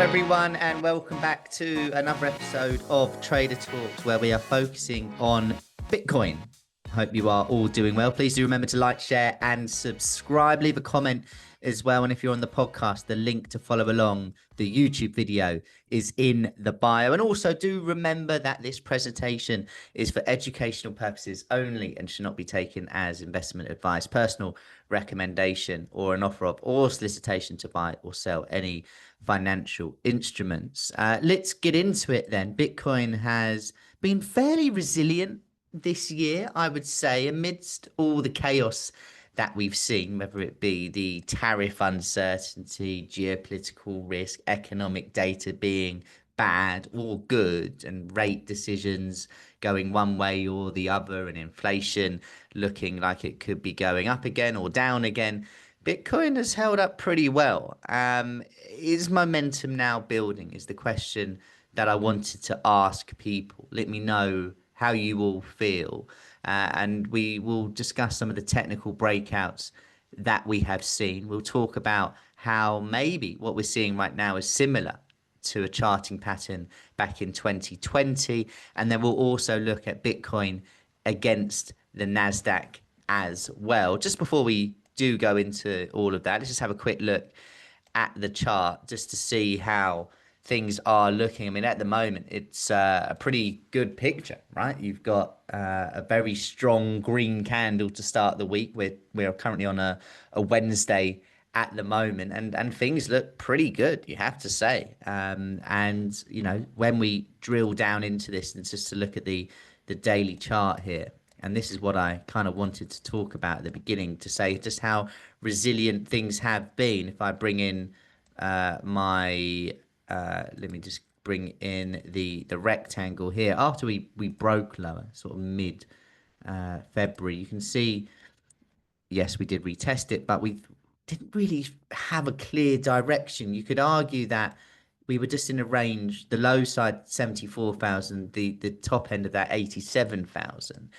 everyone, and welcome back to another episode of Trader Talks, where we are focusing on Bitcoin. Hope you are all doing well. Please do remember to like, share, and subscribe. Leave a comment as well. And if you're on the podcast, the link to follow along the YouTube video is in the bio. And also do remember that this presentation is for educational purposes only and should not be taken as investment advice, personal recommendation, or an offer of or solicitation to buy or sell any financial instruments. Let's get into it then. Bitcoin has been fairly resilient this year, I would say, amidst all the chaos that we've seen, whether it be the tariff uncertainty, geopolitical risk, economic data being bad or good, and rate decisions going one way or the other, and inflation looking like it could be going up again or down again. Bitcoin has held up pretty well. Is momentum now building? Is the question that I wanted to ask people. Let me know how you all feel. And we will discuss some of the technical breakouts that we have seen. We'll talk about how maybe what we're seeing right now is similar to a charting pattern back in 2020. And then we'll also look at Bitcoin against the Nasdaq as well. Just before we do go into all of that, let's just have a quick look at the chart just to see how things are looking. I mean, at the moment, it's a pretty good picture, right? You've got a very strong green candle to start the week. We're currently on a Wednesday at the moment, and things look pretty good, you have to say. And you know, when we drill down into this and just to look at the daily chart here, and this is what I kind of wanted to talk about at the beginning, to say just how resilient things have been. If I bring in let me just bring in the rectangle here. After we broke lower, sort of mid February, you can see, yes, we did retest it, but we didn't really have a clear direction. You could argue that we were just in a range, the low side 74,000, the top end of that 87,000,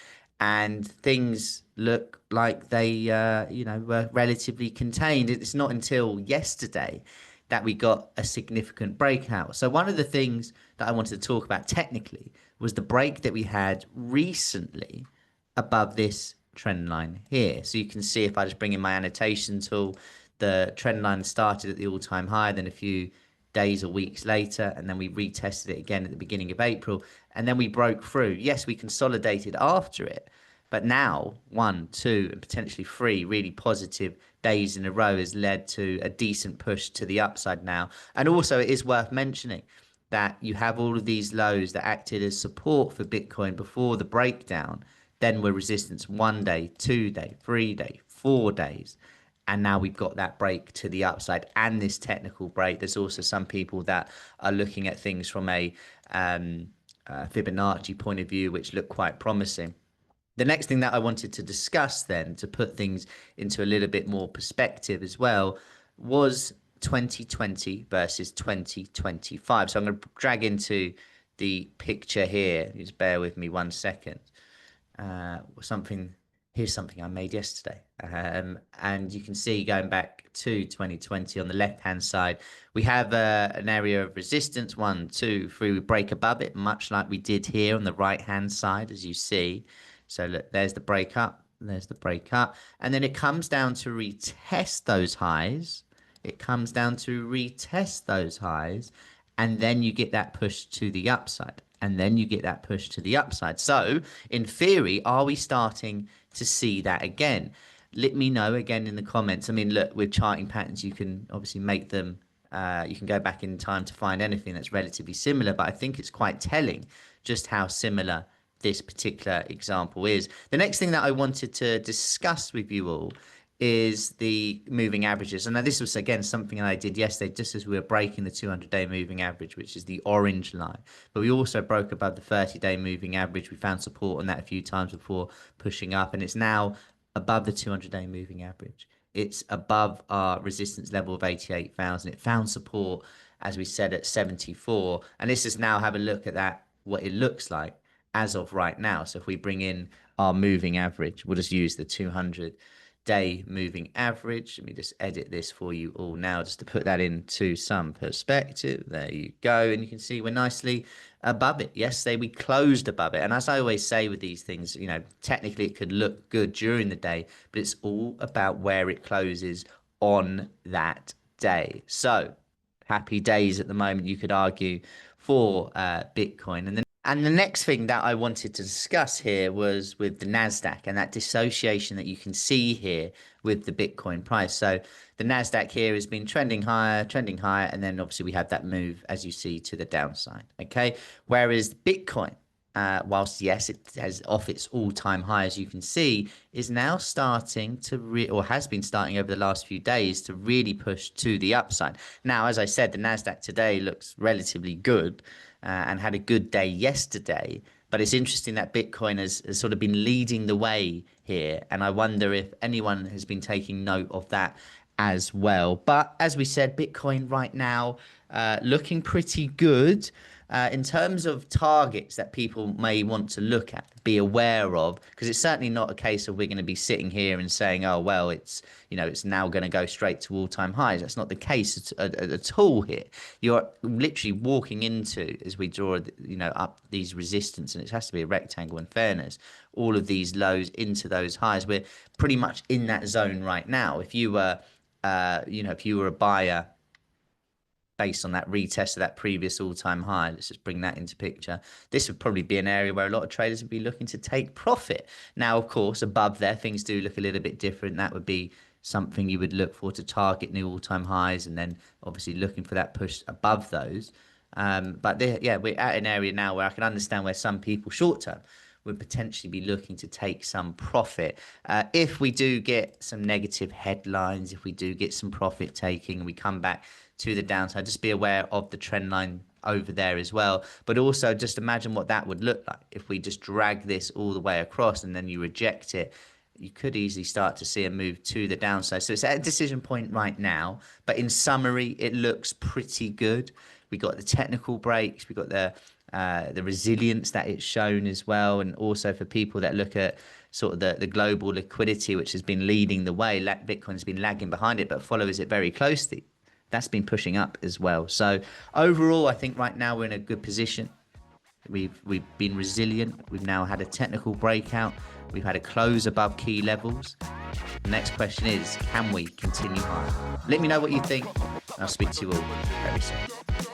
and things look like they were relatively contained. It's not until yesterday that we got a significant breakout. So one of the things that I wanted to talk about technically was the break that we had recently above this trend line here. So you can see, if I just bring in my annotation tool, the trend line started at the all-time high, then a few days or weeks later, and then we retested it again at the beginning of April, and then we broke through. Yes, we consolidated after it, but now 1, 2, and potentially 3 really positive days in a row has led to a decent push to the upside now. And also, it is worth mentioning that you have all of these lows that acted as support for Bitcoin before the breakdown, then were resistance 1 day, 2 day, 3 day, 4 days. And now we've got that break to the upside and this technical break. There's also some people that are looking at things from a Fibonacci point of view, which look quite promising. The next thing that I wanted to discuss then, to put things into a little bit more perspective as well, was 2020 versus 2025. So I'm going to drag into the picture here. Just bear with me 1 second. Here's something I made yesterday. And you can see, going back to 2020 on the left-hand side, we have an area of resistance, 1, 2, 3. We break above it, much like we did here on the right-hand side, as you see. So look, there's the break up, there's the break up. And then it comes down to retest those highs. And then you get that push to the upside. So in theory, are we starting to see that again? Let me know again in the comments. I mean, look, with charting patterns, you can obviously make them, you can go back in time to find anything that's relatively similar, but I think it's quite telling just how similar this particular example is. The next thing that I wanted to discuss with you all is the moving averages. And now this was, again, something I did yesterday, just as we were breaking the 200-day moving average, which is the orange line. But we also broke above the 30-day moving average. We found support on that a few times before pushing up, and it's now above the 200-day moving average. It's above our resistance level of 88,000. It found support, as we said, at 74. And let's just now have a look at that, what it looks like as of right now. So if we bring in our moving average, we'll just use the 200 day moving average. Let me just edit this for you all now just to put that into some perspective. There you go. And you can see we're nicely above it. Yesterday we closed above it. And as I always say with these things, you know, technically it could look good during the day, but it's all about where it closes on that day. So happy days at the moment, you could argue, for Bitcoin. And the next thing that I wanted to discuss here was with the Nasdaq and that dissociation that you can see here with the Bitcoin price. So the Nasdaq here has been trending higher, and then obviously we have that move, as you see, to the downside. Okay, whereas Bitcoin, whilst yes, it has off its all-time high, as you can see, is now starting to or has been starting over the last few days to really push to the upside. Now, as I said, the Nasdaq today looks relatively good and had a good day yesterday. But it's interesting that Bitcoin has sort of been leading the way here, and I wonder if anyone has been taking note of that as well. But as we said, Bitcoin right now looking pretty good. In terms of targets that people may want to look at, be aware of, because it's certainly not a case of we're going to be sitting here and saying, oh, well, it's, you know, it's now going to go straight to all-time highs. That's not the case at all here. You're literally walking into, as we draw, you know, up these resistance, and it has to be a rectangle in fairness, all of these lows into those highs. We're pretty much in that zone right now. If you were, you know, if you were a buyer based on that retest of that previous all-time high, let's just bring that into picture, this would probably be an area where a lot of traders would be looking to take profit. Now, of course, above there, things do look a little bit different. That would be something you would look for to target new all-time highs, and then obviously looking for that push above those. But yeah, we're at an area now where I can understand where some people short-term would potentially be looking to take some profit. If we do get some negative headlines, if we do get some profit taking, and we come back to the downside, just be aware of the trend line over there as well. But also just imagine what that would look like if we just drag this all the way across and then you reject it. You could easily start to see a move to the downside. So it's at a decision point right now, but in summary, it looks pretty good. We got the technical breaks, we got the resilience that it's shown as well, and also for people that look at sort of the global liquidity, which has been leading the way, Bitcoin's been lagging behind it, but follows it very closely. That's been pushing up as well. So overall, I think right now we're in a good position. We've been resilient. We've now had a technical breakout. We've had a close above key levels. The next question is, can we continue higher? Let me know what you think, and I'll speak to you all very soon.